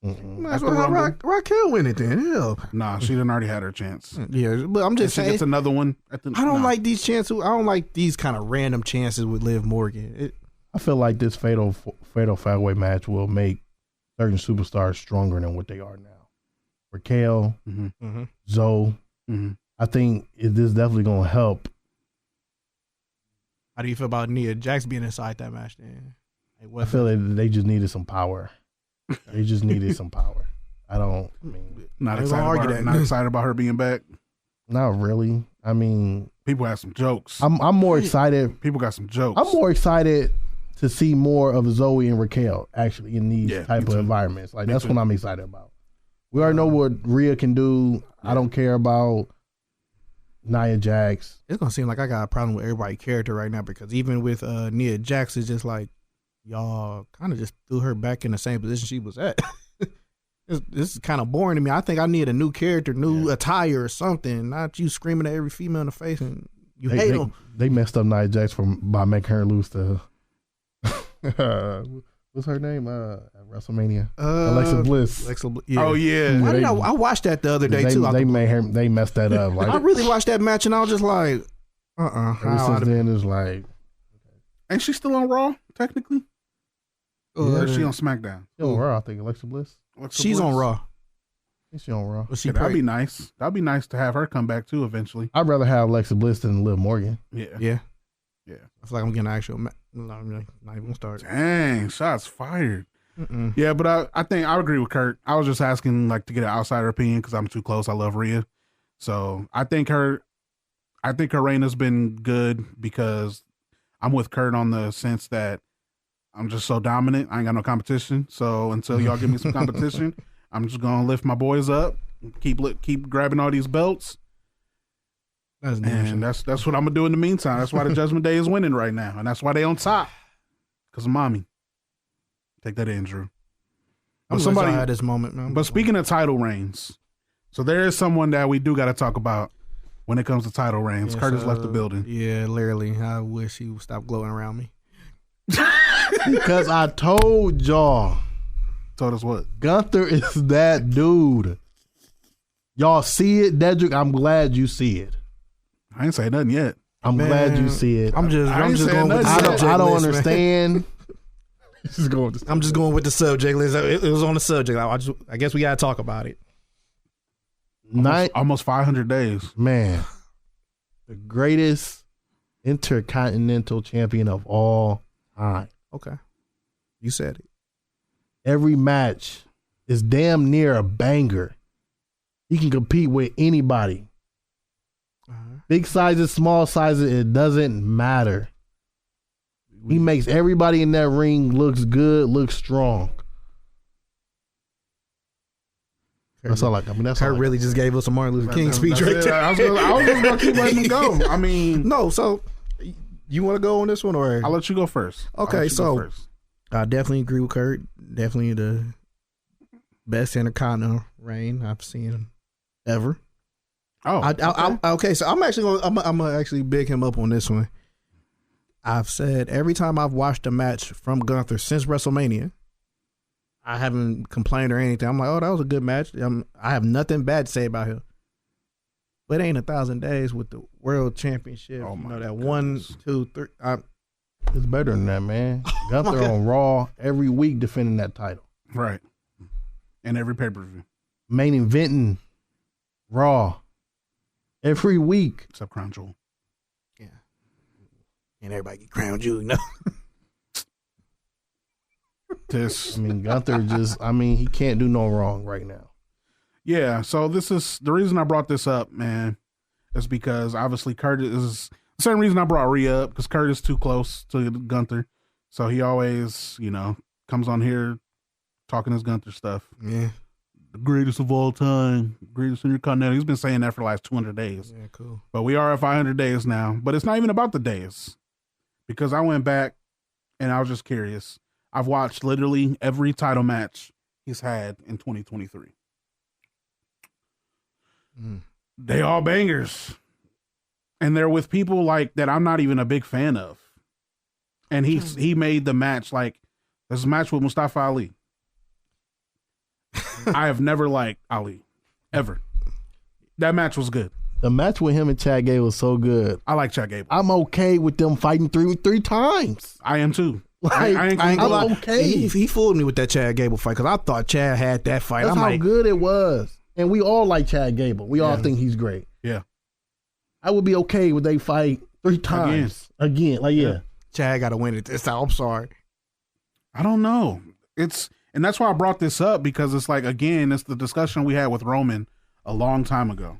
That's why Raquel win it then. Hell, nah, she done already had her chance. Yeah, but I'm just saying, it's another one. I don't like these chances. I don't like these kind of random chances with Liv Morgan. I feel like this fatal five-way match will make certain superstars stronger than what they are now. Raquel, Zoe. Mm-hmm. I think this is definitely going to help. How do you feel about Nia Jax being inside that match then? I feel like they just needed some power. They just needed some power. Not excited about her being back. Not really. I mean, people have some jokes. I'm more excited. People got some jokes. I'm more excited to see more of Zoe and Raquel actually in these type of environments. Like that's what I'm excited about. We already know what Rhea can do. I don't care about Nia Jax. It's gonna seem like I got a problem with everybody's character right now because even with Nia Jax, it's just like y'all kind of just threw her back in the same position she was at. This is kind of boring to me. I think I need a new character, new attire or something. Not you screaming at every female in the face and you hate them. They messed up Nia Jax by making her lose to what's her name at WrestleMania? Alexa Bliss. Yeah. Oh yeah. I watched that the other day too. They messed that up. Like, I really watched that match and I was just like, Ever since then, it's like, ain't she still on Raw technically? Or is she on SmackDown? She's on Raw, I think. Alexa Bliss. She's on Raw. I think she's on Raw. That'd be nice. That'd be nice to have her come back too eventually. I'd rather have Alexa Bliss than Liv Morgan. Yeah. I feel like I'm getting an actual not even gonna start. Dang, shots fired. Yeah, but I think I agree with Kurt. I was just asking like to get an outsider opinion because I'm too close. I love Rhea, so I think her reign has been good because I'm with Kurt on the sense that I'm just so dominant. I ain't got no competition. So until y'all give me some competition, I'm just gonna lift my boys up, keep grabbing all these belts. That's what I'm gonna do in the meantime. That's why the Judgment Day is winning right now, and that's why they on top. Because of mommy. Take that in, Drew. I'm somebody had this moment, man. But speaking of title reigns, so there is someone that we do got to talk about when it comes to title reigns. Yes, Curtis left the building. Yeah, literally. I wish he would stop gloating around me. Because I told y'all. Told us what? Gunther is that dude. Y'all see it, Dedrick? I'm glad you see it. I ain't say nothing yet. I'm glad you see it. I'm just going with the subject. I don't list, understand. I'm just going with the subject list. It was on the subject. I guess we got to talk about it. Almost 500 days. Man, the greatest intercontinental champion of all time. Okay. You said it. Every match is damn near a banger. He can compete with anybody. Big sizes, small sizes, it doesn't matter. He makes everybody in that ring looks good, looks strong. That's all that's Kurt really just gave us a Martin Luther King speech right there. I was just going to keep letting him go. I mean. No, so you want to go on this one or? I'll let you go first. Okay, so I definitely agree with Kurt. Definitely the best intercontinental reign I've seen ever. Oh, okay. So I'm gonna actually big him up on this one. I've said every time I've watched a match from Gunther since WrestleMania, I haven't complained or anything. I'm like, oh, that was a good match. I have nothing bad to say about him. But it ain't 1,000 days with the World Championship. Oh, you know that goodness. 1, 2, 3. It's better than that, man. Gunther on Raw every week defending that title. Right. And every pay-per-view. Main eventing Raw every week. Except Crown Jewel. Yeah. And everybody get Crown Jewel, you know? Gunther he can't do no wrong right now. Yeah, so this is the reason I brought this up, man, is because obviously Curtis is the same reason I brought Rhea up, because Curtis is too close to Gunther. So he always, comes on here talking his Gunther stuff. Yeah. The greatest of all time, greatest intercontinental. He's been saying that for the last 200 days. Yeah, cool. But we are at 500 days now. But it's not even about the days, because I went back and I was just curious. I've watched literally every title match he's had in 2023. They all bangers. And they're with people like that I'm not even a big fan of. And he made the match like this match with Mustafa Ali. I have never liked Ali. Ever. That match was good. The match with him and Chad Gable was so good. I like Chad Gable. I'm okay with them fighting three times. I am too. I'm okay. He fooled me with that Chad Gable fight because I thought Chad had that fight. That's how good it was. And we all like Chad Gable. We all think he's great. Yeah. I would be okay with they fight 3 times. Again. Chad got to win it this time. I'm sorry. I don't know. And that's why I brought this up, because it's like, again, it's the discussion we had with Roman a long time ago.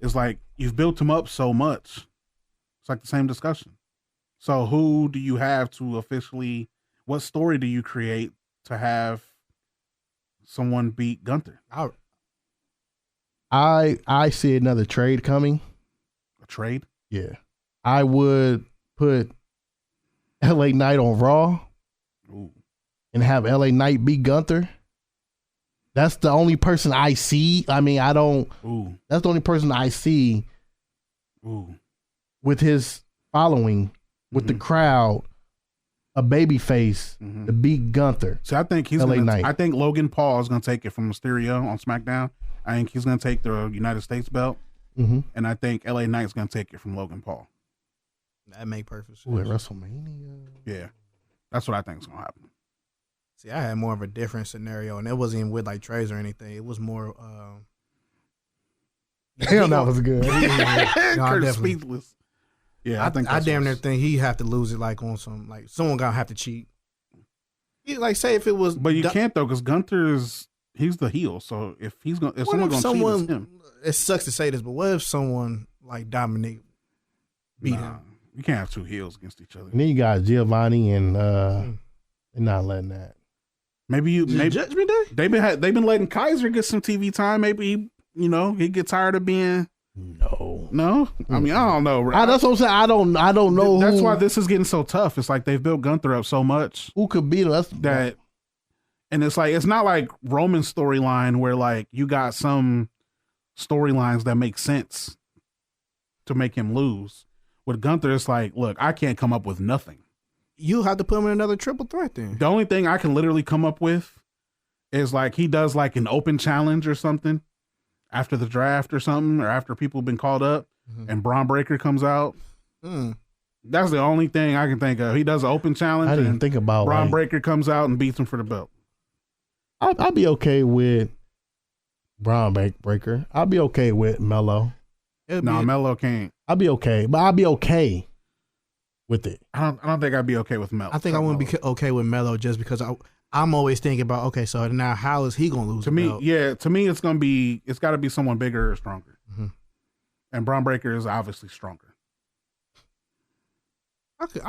It's like, you've built him up so much. It's like the same discussion. So who do you have to officially, what story do you create to have someone beat Gunther? I see another trade coming. A trade? Yeah. I would put LA Knight on Raw. Ooh. And have LA Knight beat Gunther. That's the only person I see. That's the only person I see with his following, with the crowd, a baby face to beat Gunther. So I think I think Logan Paul is going to take it from Mysterio on SmackDown. I think he's going to take the United States belt. And I think LA Knight's going to take it from Logan Paul. That make perfect sense. Ooh, at WrestleMania? Yeah. That's what I think is going to happen. See, I had more of a different scenario, and it wasn't even with like trades or anything. It was more. Damn, that was good. Kurt's speechless. Yeah, I damn near think he have to lose it like on some like someone gonna have to cheat. Like say if it was, but you can't though, because Gunther he's the heel. So if someone's gonna cheat, it's him. It sucks to say this, but what if someone like Dominic beat him? You can't have 2 heels against each other. And then you got Giovanni and they're not letting that. Maybe Judgment Day. They've been letting Kaiser get some TV time. Maybe he get tired of being. No. I mean, I don't know. That's what I'm saying. I don't know. That's why this is getting so tough. It's like they've built Gunther up so much. Who could beat him? And it's like, it's not like Roman's storyline where like you got some storylines that make sense to make him lose. With Gunther, it's like, look, I can't come up with nothing. You have to put him in another triple threat then. The only thing I can literally come up with is like he does like an open challenge or something after the draft or something, or after people have been called up and Braun Breaker comes out That's the only thing I can think of. He does an open challenge. I didn't think about Braun like, Breaker comes out and beats him for the belt. I'd be okay with Braun Breaker. I'd be okay with Melo. No, Melo can't. I'd be okay, but I'd be okay with it. I don't think I'd be okay with Melo. I think I wouldn't be okay with Melo just because I'm always thinking about, okay, so now how is he going to lose to the me? belt? Yeah, to me, it's got to be someone bigger or stronger. Mm-hmm. And Braun Breaker is obviously stronger. I could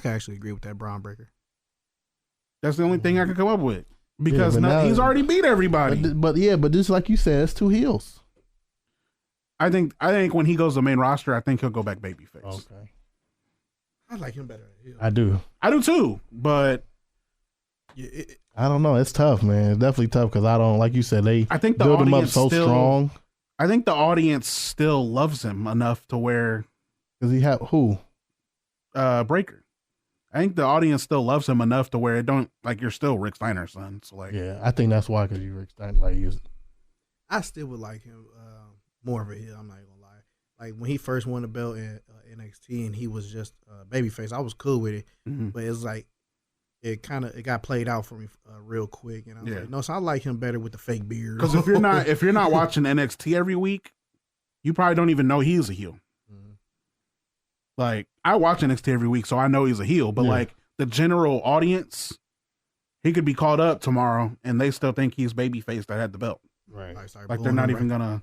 actually agree with that Braun Breaker. That's the only thing I could come up with because now, he's already beat everybody. But just like you said, it's two heels. I think when he goes to main roster, I think he'll go back babyface. Okay. I like him better. I do too, but I don't know. It's tough, man. It's definitely tough because I don't, like you said, I think the build him up audience so still, strong. I think the audience still loves him enough to where Because he have who? Breaker. I think the audience still loves him enough to where it don't like you're still Rick Steiner's son. So like, Yeah, I think that's why because you Rick Steiner I still would like him more of a heel. I'm not gonna lie. Like when he first won the belt in NXT and he was just babyface, I was cool with it. mm-hmm. But it's like it got played out for me real quick, and I was like, no, so I like him better with the fake beard. Because if you're not watching NXT every week, you probably don't even know he's a heel. Mm-hmm. Like I watch NXT every week, so I know he's a heel. But like the general audience, he could be called up tomorrow, and they still think he's babyface that had the belt. Right. Like they're not even gonna,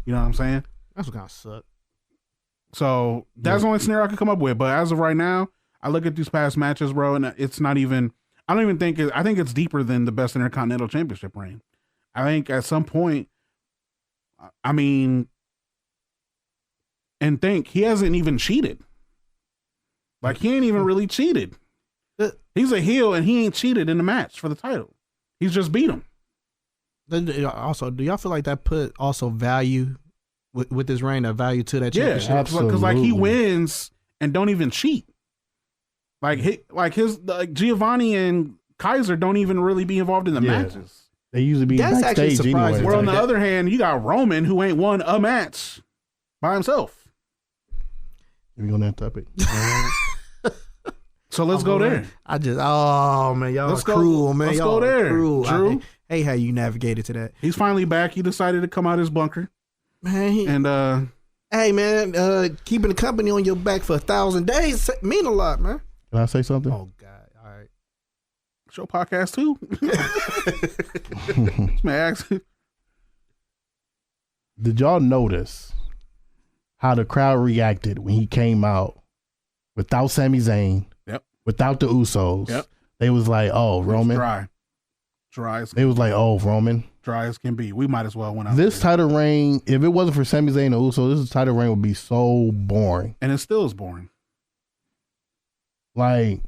you know what I'm saying? That's what kind of suck. So that's the only scenario I could come up with. But as of right now, I look at these past matches, bro, and it's not even. I don't even think I think it's deeper than the best Intercontinental Championship reign. I think at some point, I mean, and think he hasn't even cheated. Like he ain't even really cheated. He's a heel and he ain't cheated in the match for the title. He's just beat him. Also, do y'all feel like that put also value with this reign, a value to that championship? Yeah, because like he wins and don't even cheat. Like Giovanni and Kaiser don't even really be involved in the matches. They usually be backstage anyway. Where on the other hand, you got Roman who ain't won a match by himself. We on that topic. So let's go there. Y'all let's cruel, man. Let's y'all go there. Cruel. Drew. Hey, how you navigated to that? He's finally back. He decided to come out of his bunker. Man, and hey man, keeping the company on your back for 1,000 days mean a lot, man. Can I say something? Oh God! All right, show podcast too. Did y'all notice how the crowd reacted when he came out without Sami Zayn? Yep. Without the Usos. Yep. They was like, "Oh, Roman." Dry. They was like, "Oh, Roman." Dry as can be. We might as well went out. This title reign, if it wasn't for Sami Zayn and Usos, this title reign would be so boring. And it still is boring. Like,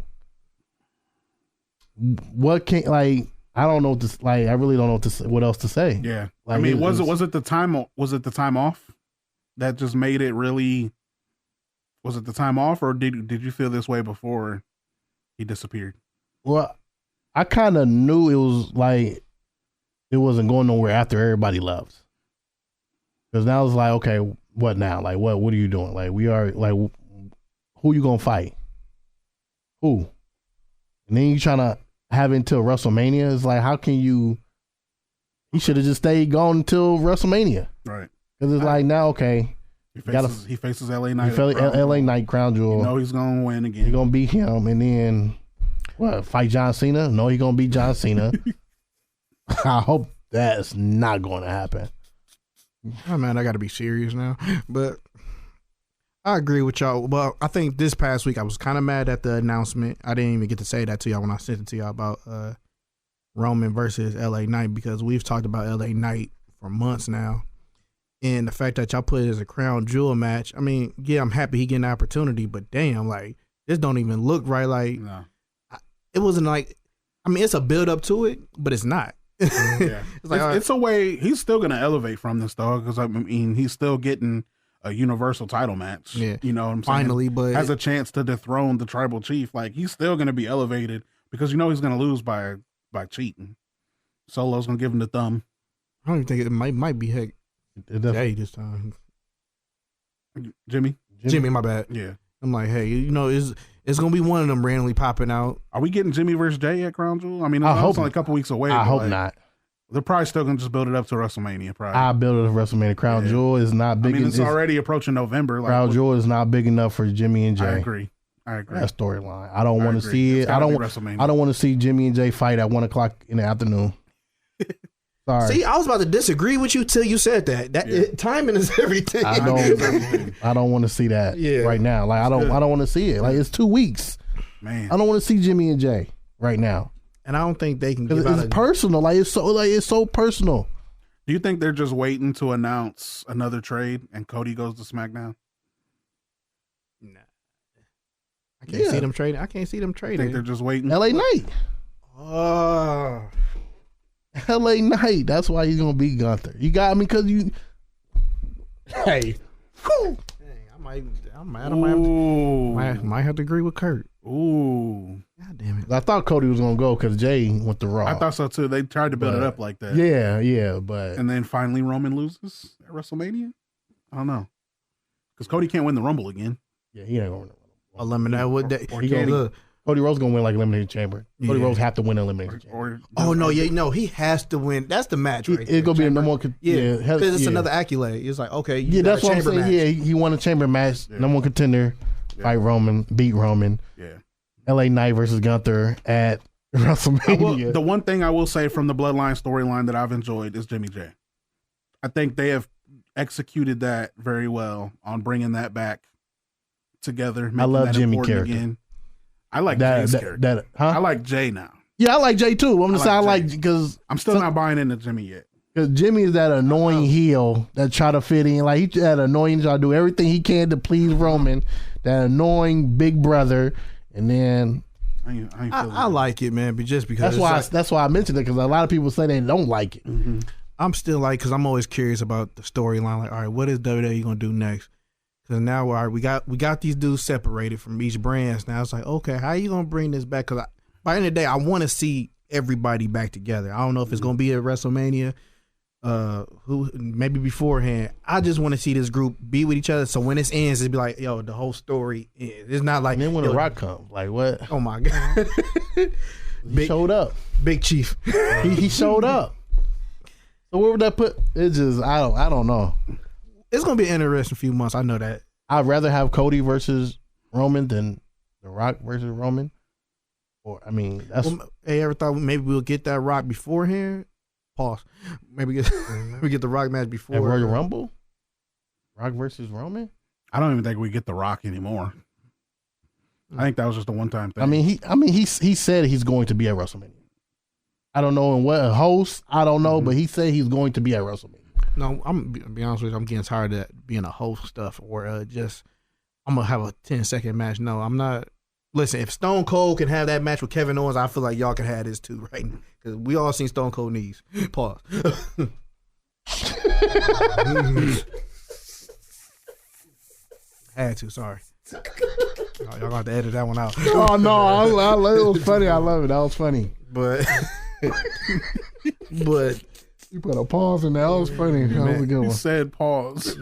what can I don't know what to like. I really don't know what else to say. Yeah, like, I mean, was it the time off that just made it really? Was it the time off, or did you feel this way before he disappeared? Well, I kind of knew it was like it wasn't going nowhere after everybody left. Because now it's like, okay, what now? Like, what are you doing? Like, we are like, who you gonna fight? Who? And then you trying to have it until WrestleMania. It's like, how can you? He should have just stayed gone until WrestleMania. Right. Because it's like now, okay. He faces LA Knight. LA Knight crown jewel. You know he's gonna win again. He's gonna beat him, and then what? Fight John Cena? No, he's gonna beat John Cena. I hope that's not going to happen. Oh man, I got to be serious now. But I agree with y'all. Well, I think this past week I was kind of mad at the announcement. I didn't even get to say that to y'all when I sent it to y'all about Roman versus LA Knight, because we've talked about LA Knight for months now. And the fact that y'all put it as a crown jewel match, I mean, yeah, I'm happy he getting the opportunity, but damn, like, this don't even look right. Like, no. It wasn't like, I mean, it's a build up to it, but it's not. Yeah. It's a way, he's still going to elevate from this, though, because, I mean, he's still getting a universal title match. Yeah. You know what I'm saying? Finally, but has a chance to dethrone the tribal chief. Like, he's still going to be elevated because you know he's going to lose by cheating. Solo's going to give him the thumb. I don't even think it might be Jay this time. Jimmy, my bad. Yeah. I'm like, hey, it's gonna be one of them randomly popping out. Are we getting Jimmy versus Jay at Crown Jewel? I mean, I hope it's only a couple weeks away. I hope like, not. They're probably still gonna just build it up to WrestleMania. Probably. I build it to WrestleMania. Crown Jewel is not big. I mean, it's already approaching November. Crown Jewel is not big enough for Jimmy and Jay. I agree. That storyline. I don't want to see it. I don't want to see Jimmy and Jay fight at 1:00 in the afternoon. Sorry. See, I was about to disagree with you till you said that. Timing is everything. I don't want to see that right now. Like I don't want to see it. Like it's 2 weeks. Man, I don't want to see Jimmy and Jay right now. And I don't think they can. It's personal. Like it's so personal. Do you think they're just waiting to announce another trade and Cody goes to SmackDown? Nah. I can't see them trading. I can't see them trading. I think they're just waiting. LA Knight. Oh. LA Knight. That's why he's gonna beat Gunther. You got me because you. Hey. Dang, I might have to agree with Kurt. Ooh. God damn it. I thought Cody was gonna go because Jay went to Raw. I thought so too. They tried to build it up like that. Yeah, but and then finally Roman loses at WrestleMania. I don't know because Cody can't win the Rumble again. Yeah, he ain't gonna win the Rumble. Eliminate what that? He gonna Cody Rhodes gonna win like Elimination Chamber. Cody Rhodes have to win Elimination Chamber. He has to win. That's the match, right? It's gonna be a number one. Because it's another accolade. It's like okay, that's what I'm saying. Match. Yeah, he won a chamber match, number one contender, fight Roman, beat Roman. Yeah. LA Knight versus Gunther at WrestleMania. The one thing I will say from the Bloodline storyline that I've enjoyed is Jimmy J. I think they have executed that very well on bringing that back together. I love Jimmy character. Again. I like Jay's character. I like Jay now. Yeah, I like Jay too. I'm just saying I like because I'm still not buying into Jimmy yet. Because Jimmy is that annoying heel that try to fit in. Like he that annoying try to do everything he can to please Roman. That annoying big brother. And then I like it, man, but just because that's why I mentioned it because a lot of people say they don't like it. Mm-hmm. I'm still like because I'm always curious about the storyline. Like, all right, what is WWE gonna do next? Because now, all right, we got these dudes separated from each brands. Now it's like, okay, how are you gonna bring this back? Because by the end of the day, I want to see everybody back together. I don't know if it's gonna be at WrestleMania. Who maybe beforehand. I just want to see this group be with each other. So when this ends, it'd be like, yo, the whole story ends. It's not like and then when the Rock comes, like what? Oh my god, he showed up, Big Chief. he showed up. So where would that put? It's just I don't know. It's gonna be an interesting few months. I know that. I'd rather have Cody versus Roman than the Rock versus Roman. Or I mean, that's. Hey, ever thought maybe we'll get that Rock beforehand? Pause. Maybe get the Rock match before at Royal Rumble. Rock versus Roman. I don't even think we get the Rock anymore. I think that was just a one-time thing. I mean, he said he's going to be at WrestleMania. I don't know in what host. I don't know, but he said he's going to be at WrestleMania. No, I'm gonna be honest with you. I'm getting tired of that being a host stuff or just I'm gonna have a 10-second match. No, I'm not. Listen, if Stone Cold can have that match with Kevin Owens, I feel like y'all can have this too, right? Because we all seen Stone Cold knees. Pause. Had to, sorry. Y'all gonna have to edit that one out. Oh no, it was funny. I love it. That was funny. But you put a pause in there. That was funny. That was a good one. He said pause.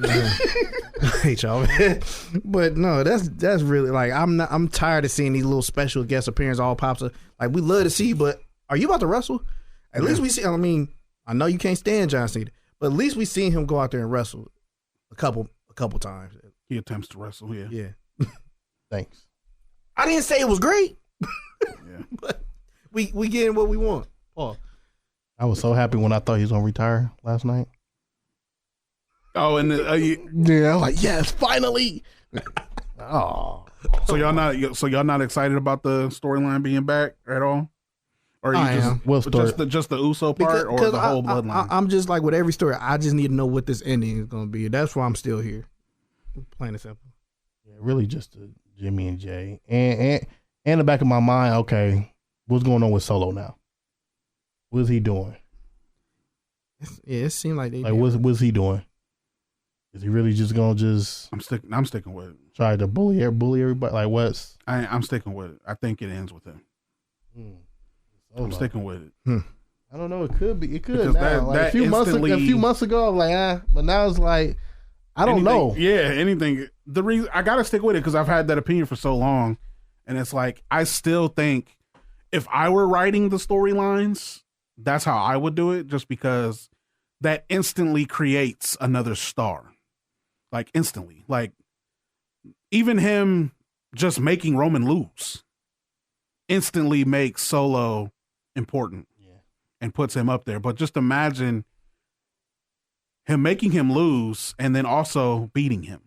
I hate y'all, man. But no, that's really like I'm tired of seeing these little special guest appearances all pops up. Like we love to see, but are you about to wrestle? At least we see. I mean, I know you can't stand John Cena, but at least we seen him go out there and wrestle a couple times. He attempts to wrestle. Yeah. Thanks. I didn't say it was great. Yeah. But we getting what we want. Oh. I was so happy when I thought he was gonna retire last night. Oh, and yeah, I was like, yes, finally. Oh, so y'all not excited about the storyline being back at all, or I am. Just the Uso part or the whole bloodline? I'm just like with every story. I just need to know what this ending is gonna be. That's why I'm still here. Plain and simple. Yeah, really, just Jimmy and Jay, and in the back of my mind, okay, what's going on with Solo now? What's he doing? It seemed like what's he doing? Is he really just gonna I'm sticking with it. Try to bully everybody? Like what's? I'm sticking with it. I think it ends with him. I'm sticking with it. I don't know. It could be. It could. Because now. Like a few months ago, I was like, but now it's like I don't know. Yeah, anything. The reason I gotta stick with it because I've had that opinion for so long, and it's like I still think if I were writing the storylines, that's how I would do it. Just because that instantly creates another star, like instantly. Like even him just making Roman lose instantly makes Solo important and puts him up there. But just imagine him making him lose and then also beating him.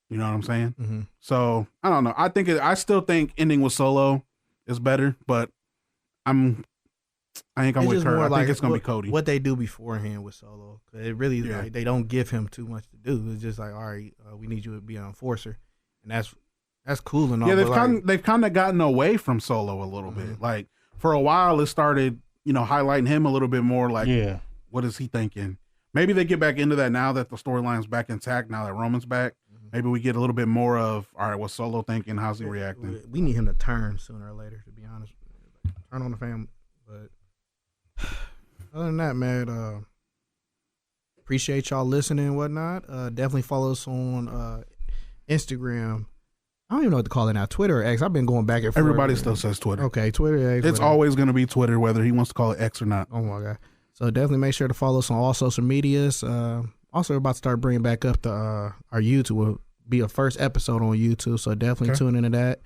You know what I'm saying? Mm-hmm. So I don't know. I still think ending with Solo is better, but I think I'm with her. I think it's gonna be Cody. What they do beforehand with Solo, it really like they don't give him too much to do. It's just like, all right, we need you to be an enforcer, and that's cool and all. Yeah, they've kind of gotten away from Solo a little bit. Like for a while, it started highlighting him a little bit more. Like, what is he thinking? Maybe they get back into that now that the storyline's back intact. Now that Roman's back, maybe we get a little bit more of, all right, what's Solo thinking? How's he reacting? We need him to turn sooner or later. To be honest, turn on the family. But other than that, man, appreciate y'all listening and whatnot. Definitely follow us on Instagram. I don't even know what to call it now. Twitter or X. I've been going back and forth. Everybody still says Twitter. Okay, Twitter, X. It's always going to be Twitter, whether he wants to call it X or not. Oh my God. So definitely make sure to follow us on all social medias. Also, we're about to start bringing back up our YouTube. Will be a first episode on YouTube, so definitely tune into that.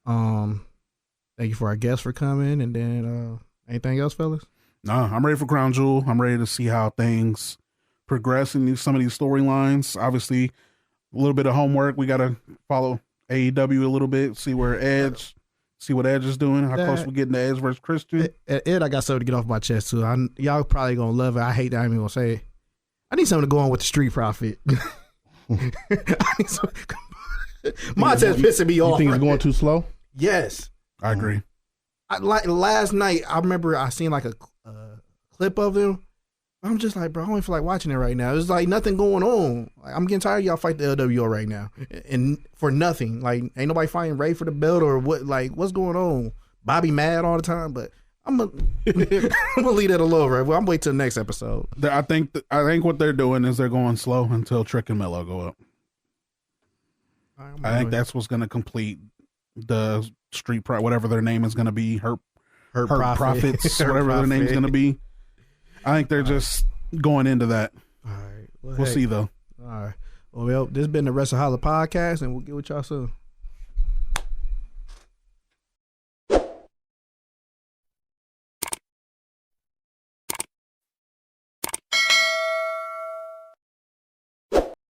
Thank you for our guests for coming, and then anything else, fellas? No, I'm ready for Crown Jewel. I'm ready to see how things progress in some of these storylines. Obviously, a little bit of homework. We got to follow AEW a little bit, see what Edge is doing, how close we're getting to Edge versus Christian. Ed, I got something to get off my chest too. Y'all probably gonna love it. I hate that I'm even gonna say it. I need something to go on with the Street Profit. Montez pissing me off. You think it's going too slow? Yes, I agree. Like last night, I remember I seen like a clip of him. I'm just like, bro, I don't feel like watching it right now. There's like nothing going on. Like, I'm getting tired of y'all fight the LWO right now, and for nothing. Like, ain't nobody fighting Ray for the belt or what? Like, what's going on? Bobby mad all the time, but I'm gonna leave that alone, right? Well, I'm waiting till the next episode. I think what they're doing is they're going slow until Trick and Mello go up. I think that's what's going to complete the Street whatever their name is going to be. Hurt Profits, whatever their name's going to be. I think they're just going into that. All right. We'll see, though. All right. Well, this has been the Wrestleholics podcast, and we'll get with y'all soon.